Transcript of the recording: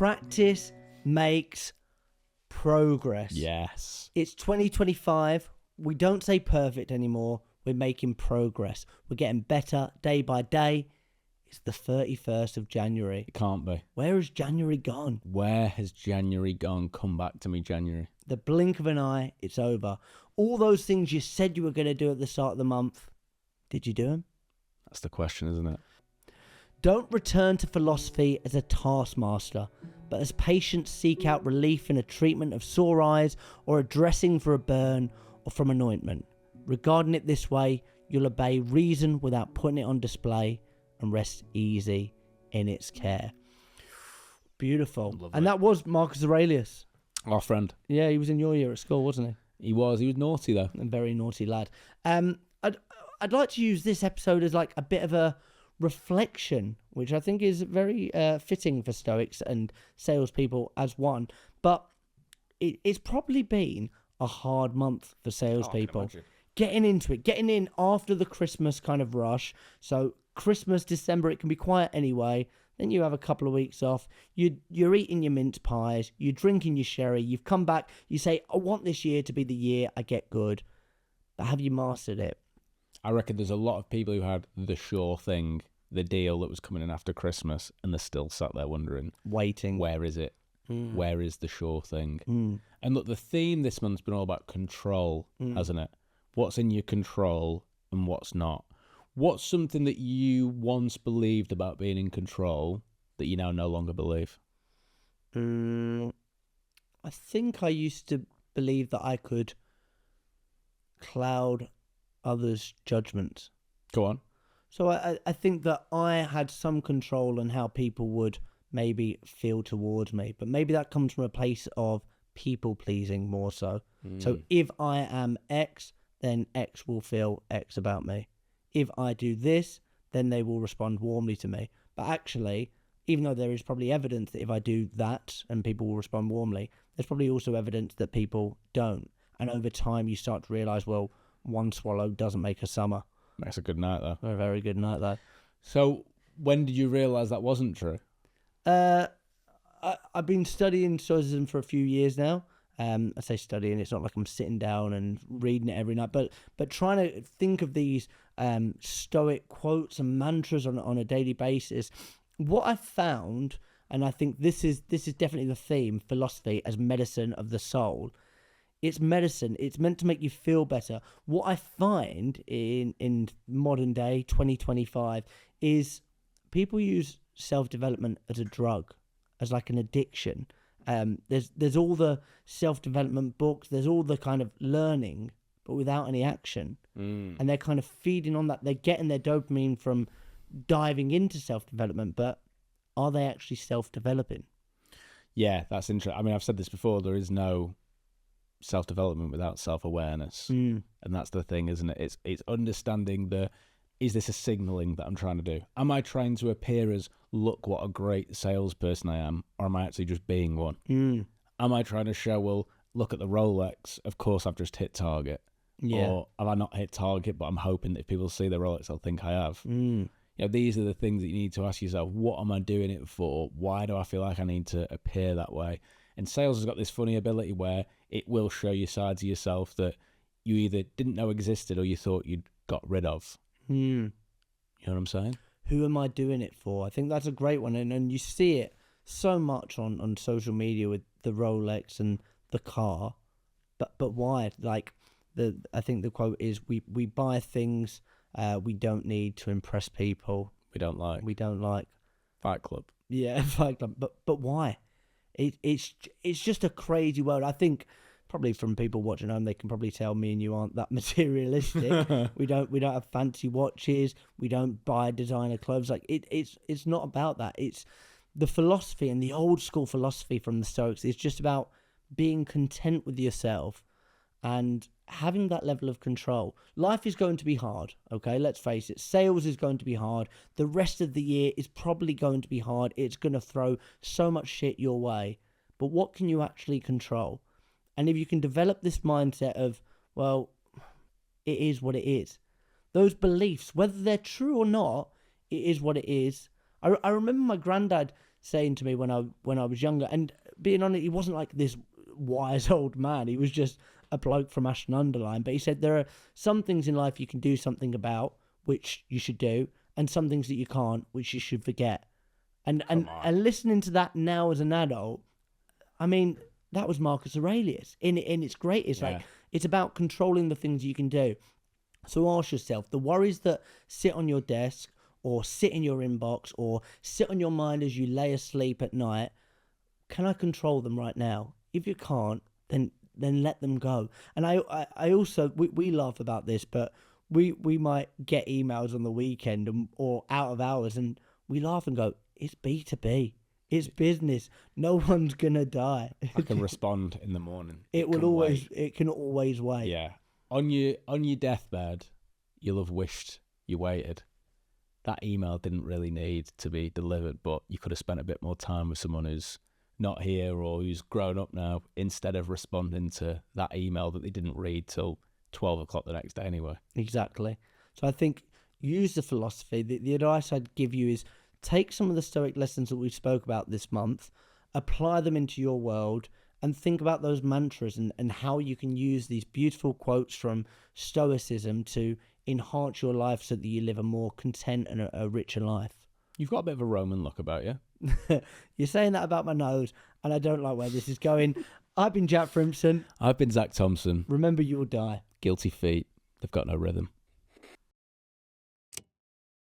Practice makes progress. Yes. It's 2025. We don't say perfect anymore. We're making progress. We're getting better day by day. It's the 31st of January. It can't be. Where has January gone? Where has January gone? Come back to me, January. The blink of an eye, it's over. All those things you said you were going to do at the start of the month, did you do them? That's the question, isn't it? Don't return to philosophy as a taskmaster, but as patients seek out relief in a treatment of sore eyes or a dressing for a burn or from an ointment. Regarding it this way, you'll obey reason without putting it on display and rest easy in its care. Beautiful. Lovely. And that was Marcus Aurelius. Our friend. Yeah, he was in your year at school, wasn't he? He was naughty, though. A very naughty lad. I'd like to use this episode as like a bit of a reflection, which I think is very fitting for Stoics and salespeople as one. But it's probably been a hard month for salespeople. Getting into it, getting in after the Christmas kind of rush. So Christmas, December, it can be quiet anyway. Then you have a couple of weeks off. You're eating your mince pies. You're drinking your sherry. You've come back. You say, I want this year to be the year I get good. But have you mastered it? I reckon there's a lot of people who had the sure thing, the deal that was coming in after Christmas, and they're still sat there wondering, waiting. Where is it? Where is the sure thing? And look, the theme this month's been all about control, hasn't it? What's in your control and what's not? What's something that you once believed about being in control that you now no longer believe? I think I used to believe that I could cloud others' judgments. Go on. So I think that I had some control on how people would maybe feel towards me. But maybe that comes from a place of people-pleasing more so. So if I am X, then X will feel X about me. If I do this, then they will respond warmly to me. But actually, even though there is probably evidence that if I do that and people will respond warmly, there's probably also evidence that people don't. And over time, you start to realise, well, one swallow doesn't make a summer. That's a good night, though. A very good night, though. So when did you realise that wasn't true? I've been studying Stoicism for a few years now. I say studying, it's not like I'm sitting down and reading it every night, but trying to think of these Stoic quotes and mantras on a daily basis. What I found, and I think this is definitely the theme, philosophy as medicine of the soul. It's medicine. It's meant to make you feel better. What I find in modern day 2025 is people use self-development as a drug, as like an addiction. There's all the self-development books, there's all the kind of learning, but without any action. And they're kind of feeding on that. They're getting their dopamine from diving into self-development, but are they actually self-developing? Yeah, that's interesting. I mean, I've said this before, there is no self-development without self-awareness. And that's the thing, isn't it? It's understanding is this a signalling that I'm trying to do? Am I trying to appear as, look what a great salesperson I am, or am I actually just being one? Am I trying to show, well, look at the Rolex, of course I've just hit target. Yeah. Or have I not hit target, but I'm hoping that if people see the Rolex, they'll think I have. You know, these are the things that you need to ask yourself, what am I doing it for? Why do I feel like I need to appear that way? And sales has got this funny ability where it will show you sides of yourself that you either didn't know existed or you thought you'd got rid of. You know what I'm saying? Who am I doing it for? I think that's a great one. And you see it so much on social media with the Rolex and the car. But why? Like, I think the quote is, we buy things we don't need to impress people. We don't like. Fight Club. Yeah, Fight Club. But why? It's just a crazy world. I think probably from people watching home, they can probably tell me and you aren't that materialistic. we don't have fancy watches. We don't buy designer clothes. Like it's not about that. It's the philosophy, and the old school philosophy from the Stoics is just about being content with yourself and having that level of control. Life is going to be hard, okay? Let's face it. Sales is going to be hard. The rest of the year is probably going to be hard. It's going to throw so much shit your way. But what can you actually control? And if you can develop this mindset of, well, it is what it is. Those beliefs, whether they're true or not, it is what it is. I remember my granddad saying to me when I was younger. And being honest, he wasn't like this wise old man. He was just a bloke from Ashton Underline. But he said there are some things in life you can do something about, which you should do, and some things that you can't, which you should forget. And listening to that now as an adult, I mean, that was Marcus Aurelius in its greatest. Like, it's about controlling the things you can do. So ask yourself, the worries that sit on your desk or sit in your inbox or sit on your mind as you lay asleep at night, can I control them right now? If you can't, then let them go. And I also, we laugh about this, but we might get emails on the weekend or out of hours, and we laugh and go, it's B2B. It's business. No one's going to die. I can respond in the morning. It can always wait. Yeah. On your deathbed, you'll have wished you waited. That email didn't really need to be delivered, but you could have spent a bit more time with someone who's not here or who's grown up now, instead of responding to that email that they didn't read till 12 o'clock the next day anyway. Exactly. So I think use the philosophy. The advice I'd give you is take some of the Stoic lessons that we spoke about this month, apply them into your world, and think about those mantras and how you can use these beautiful quotes from Stoicism to enhance your life so that you live a more content and a richer life. You've got a bit of a Roman look about you. You're saying that about my nose, and I don't like where this is going. I've been Jack Frimson. I've been Zach Thompson. Remember, you will die. Guilty feet. They've got no rhythm.